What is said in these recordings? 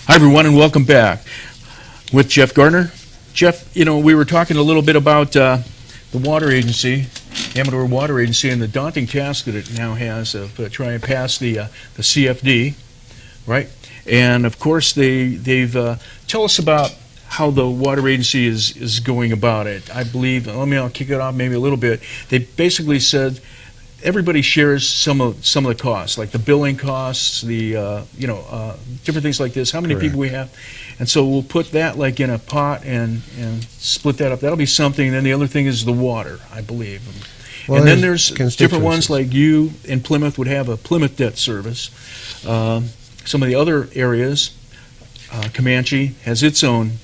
Hi, everyone, and welcome back with Jeff Gardner. Jeff, we were talking a little bit about the water agency, Amador Water Agency, and the daunting task that it now has of trying to pass the CFD, right? And of course, they've tell us about how the water agency is going about it. I believe. I'll kick it off maybe a little bit. They basically said everybody shares some of the costs, like the billing costs, the different things like this. How many Correct. people we have, and so we'll put that like in a pot and split that up. That'll be something. And then the other thing is the water, I believe. Well, and then there's different ones, constituencies. like you in Plymouth would have a Plymouth debt service. Some of the other areas, Comanche has its own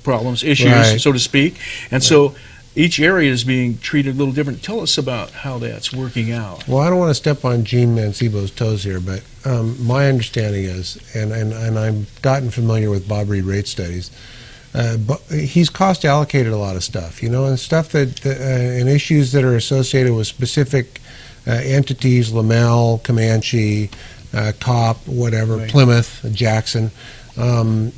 problems, issues, Right. so to speak, and so each area is being treated a little different. Tell us about how that's working out. Well, I don't want to step on Gene Mancebo's toes here, but my understanding is, and I've gotten familiar with Bob Reed rate studies, but he's cost allocated a lot of stuff, and stuff and issues that are associated with specific entities, Lamel, Comanche, COP, whatever, Right. Plymouth, Jackson.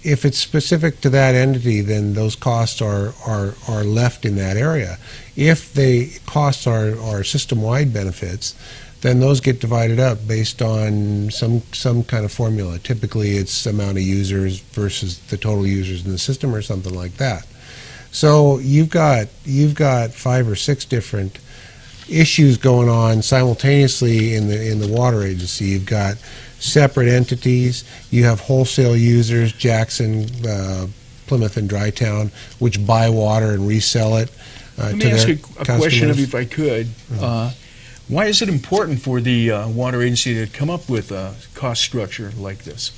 If it's specific to that entity, then those costs are left in that area. If the costs are system-wide benefits, then those get divided up based on some kind of formula. Typically, it's amount of users versus the total users in the system, or something like that. So you've got 5 or 6 different issues going on simultaneously in the water agency. You've got separate entities. You have wholesale users, Jackson, Plymouth, and Drytown, which buy water and resell it Let to me ask their you a question, customers. if I could. Why is it important for the water agency to come up with a cost structure like this?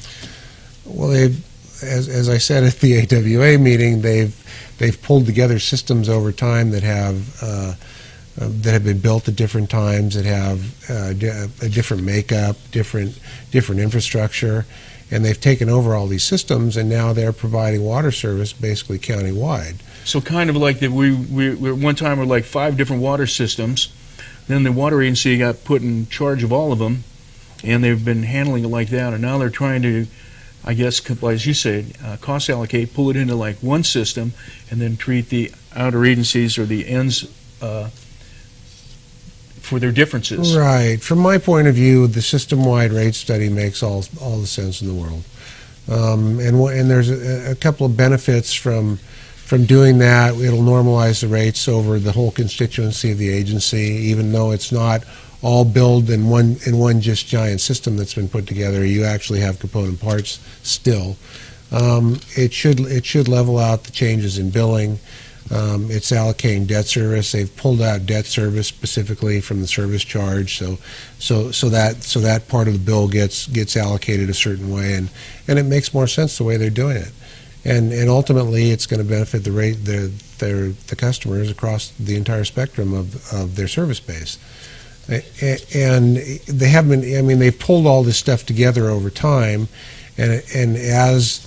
Well, as I said at the AWA meeting, they've pulled together systems over time that have been built at different times, that have a different makeup, different infrastructure, and they've taken over all these systems, and now they're providing water service basically county-wide. So kind of like that we one time were like 5 different water systems. Then the water agency got put in charge of all of them, and they've been handling it like that. And now they're trying to, I guess, as you said, cost allocate, pull it into like one system, and then treat the outer agencies or the ends for their differences. Right. From my point of view, the system-wide rate study makes all the sense in the world, and there's a couple of benefits from doing that. It'll normalize the rates over the whole constituency of the agency, even though it's not all billed in one just giant system that's been put together. You actually have component parts still. It should level out the changes in billing. It's allocating debt service. They've pulled out debt service specifically from the service charge, so that part of the bill gets allocated a certain way, and it makes more sense the way they're doing it, and ultimately it's going to benefit the customers across the entire spectrum of their service base. And they have been. I mean, they've pulled all this stuff together over time, and as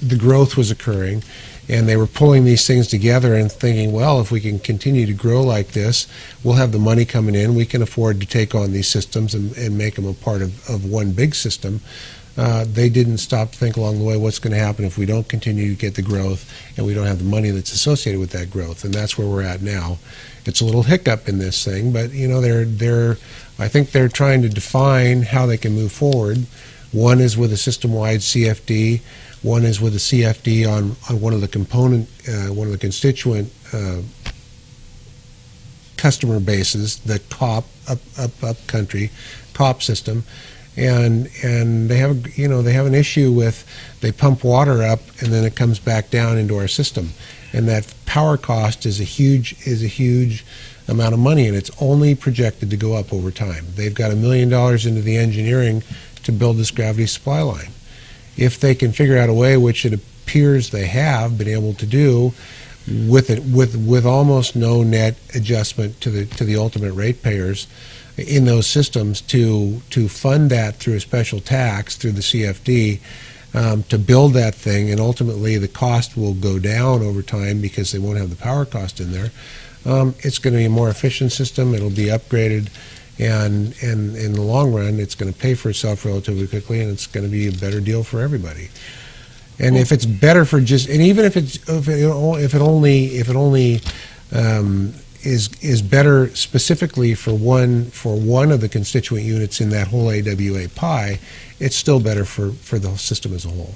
the growth was occurring, and they were pulling these things together and thinking, well, if we can continue to grow like this, we'll have the money coming in. We can afford to take on these systems and make them a part of one big system. They didn't stop to think along the way, what's going to happen if we don't continue to get the growth and we don't have the money that's associated with that growth. And that's where we're at now. It's a little hiccup in this thing, but I think they're trying to define how they can move forward. One is with a system-wide CFD. One is with a CFD on one of the constituent customer bases, the COP up country COP system, and they have an issue with, they pump water up and then it comes back down into our system, and that power cost is a huge amount of money, and it's only projected to go up over time. They've got $1 million into the engineering to build this gravity supply line. If they can figure out a way, which it appears they have been able to do, with almost no net adjustment to the ultimate ratepayers in those systems, to fund that through a special tax through the CFD, to build that thing, and ultimately the cost will go down over time because they won't have the power cost in there. It's going to be a more efficient system. It'll be upgraded, And in the long run, it's going to pay for itself relatively quickly, and it's going to be a better deal for everybody. And if it's better for and even if it only is better specifically for one of the constituent units in that whole AWA pie, it's still better for the system as a whole.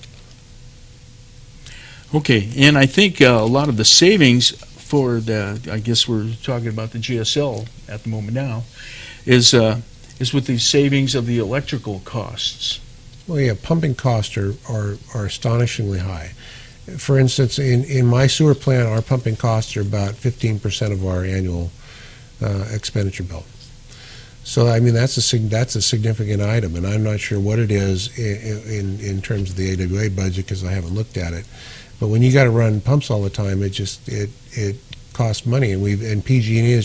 Okay, and I think a lot of the savings for I guess we're talking about the GSL at the moment now, is with the savings of the electrical costs. Well, yeah, pumping costs are astonishingly high. For instance, in my sewer plant, our pumping costs are about 15% of our annual expenditure bill. So, I mean, that's a significant item, and I'm not sure what it is in terms of the AWA budget because I haven't looked at it. But when you got to run pumps all the time, it costs money, and PG&E has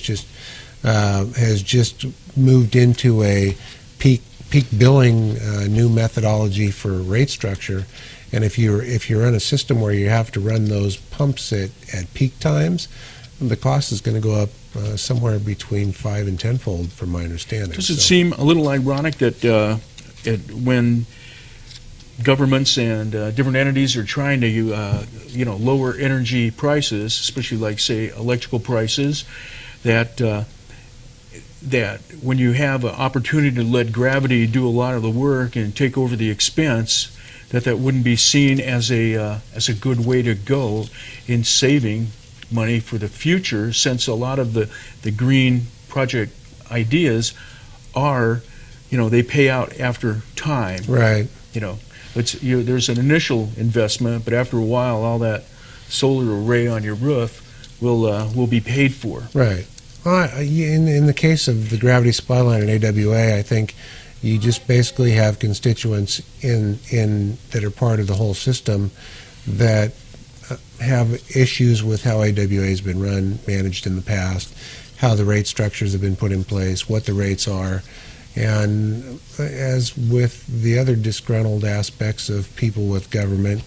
just moved into a peak billing new methodology for rate structure. And if you're in a system where you have to run those pumps at peak times, the cost is going to go up somewhere between 5 and 10-fold, from my understanding. Does it seem a little ironic that when governments and different entities are trying to lower energy prices, especially like say electrical prices, that when you have an opportunity to let gravity do a lot of the work and take over the expense, that wouldn't be seen as a good way to go in saving money for the future, since a lot of the green project ideas are, they pay out after time. Right. There's an initial investment, but after a while, all that solar array on your roof will be paid for. Right. In the case of the gravity supply line in AWA, I think you just basically have constituents in that are part of the whole system that have issues with how AWA has been managed in the past, how the rate structures have been put in place, what the rates are, and as with the other disgruntled aspects of people with government,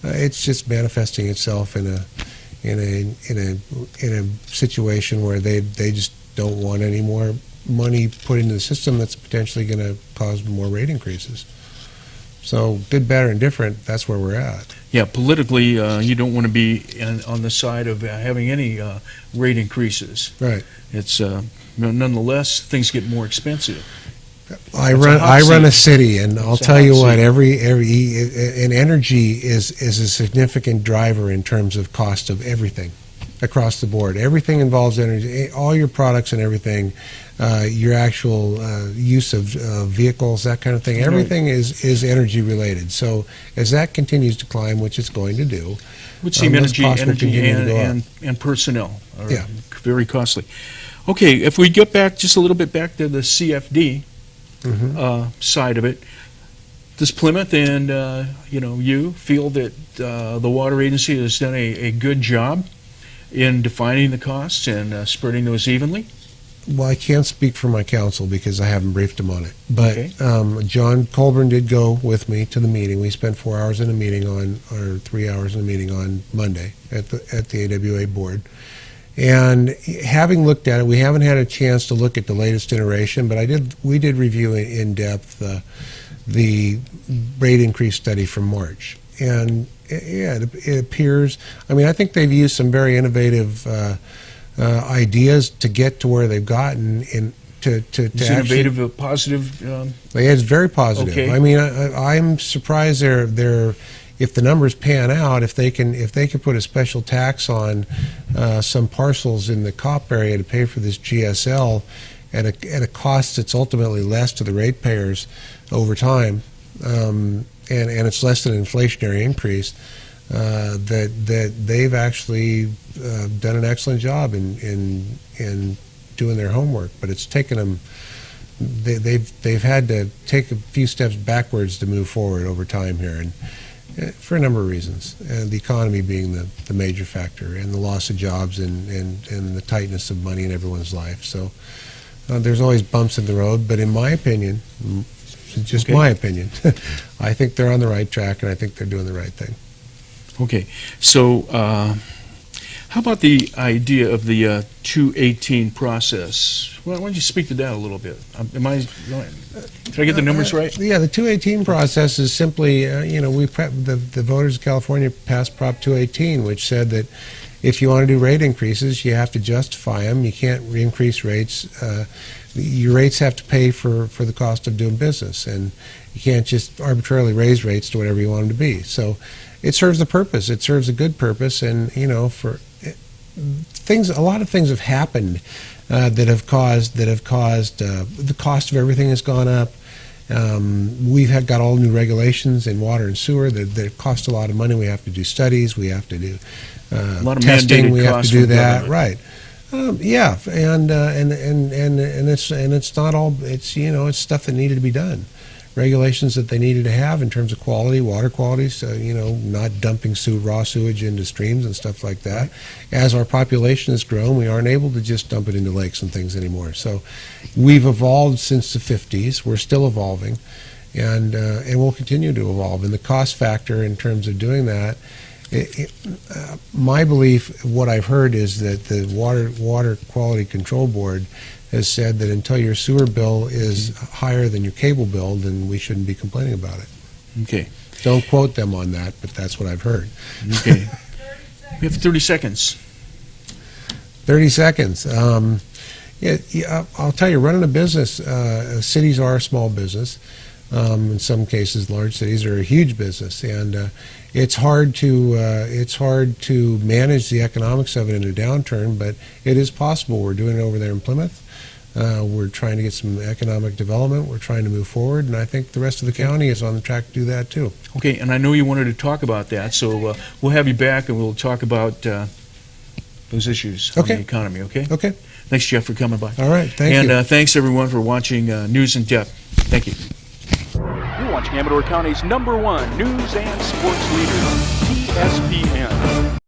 it's just manifesting itself in a situation where they just don't want any more money put into the system that's potentially going to cause more rate increases. So good, better, and different, that's where we're at. Yeah, politically, you don't want to be on the side of having any rate increases. Right. It's nonetheless, things get more expensive. I run a city, and I'll tell you what, and energy is a significant driver in terms of cost of everything across the board. Everything involves energy, all your products and everything, your actual use of vehicles, that kind of thing. Everything is energy related. So as that continues to climb, which it's going to do, would seem energy and personnel are very costly. Okay, if we get back just a little bit back to the CFD side of it, does Plymouth and you feel that the water agency has done a good job in defining the costs and spreading those evenly? Well, I can't speak for my council because I haven't briefed him on it. But John Colburn did go with me to the meeting. We spent 4 hours in a meeting or 3 hours in a meeting on Monday at the AWA board. And having looked at it, we haven't had a chance to look at the latest iteration, but we did review in depth the rate increase study from March. And it appears, I think they've used some very innovative ideas to get to where they've gotten. Is innovative a positive? It's very positive. Okay. I'm surprised if the numbers pan out, if they can put a special tax on some parcels in the COP area to pay for this GSL at a cost that's ultimately less to the ratepayers over time, and it's less than an inflationary increase, that they've actually done an excellent job in doing their homework. But it's taken them. They've had to take a few steps backwards to move forward over time here, and for a number of reasons, the economy being the major factor, and the loss of jobs and the tightness of money in everyone's life. So there's always bumps in the road, but in my opinion, just my opinion, I think they're on the right track, and I think they're doing the right thing. Okay, so how about the idea of the 218 process? Why don't you speak to that a little bit? Did I get the numbers right? Yeah, the 218 process is simply, the voters of California passed Prop 218, which said that if you want to do rate increases, you have to justify them. You can't increase rates. Your rates have to pay for the cost of doing business, and you can't just arbitrarily raise rates to whatever you want them to be. So it serves a purpose. It serves a good purpose, and for things, a lot of things have happened that have caused the cost of everything has gone up. We've got all new regulations in water and sewer that cost a lot of money. We have to do studies. We have to do A lot of testing. mandated We have to costs do from that, government. right? Yeah, and it's not all. It's stuff that needed to be done. Regulations that they needed to have in terms of quality, water quality, so, not dumping raw sewage into streams and stuff like that. As our population has grown, we aren't able to just dump it into lakes and things anymore. So we've evolved since the 50s. We're still evolving, and we'll continue to evolve. And the cost factor in terms of doing that, my belief, what I've heard, is that the Water Quality Control Board has said that until your sewer bill is higher than your cable bill, then we shouldn't be complaining about it. Okay. Don't quote them on that, but that's what I've heard. Okay. We have 30 seconds. 30 seconds. I'll tell you, running a business, cities are a small business. In some cases, large cities are a huge business, and it's hard to manage the economics of it in a downturn. But it is possible. We're doing it over there in Plymouth. We're trying to get some economic development. We're trying to move forward, and I think the rest of the county is on the track to do that too. Okay, and I know you wanted to talk about that, so we'll have you back and we'll talk about those issues on the economy, okay? Okay. Thanks, Jeff, for coming by. All right, thank you. And thanks, everyone, for watching News in Depth. Thank you. You're watching Amador County's #1 news and sports leader, TSPN.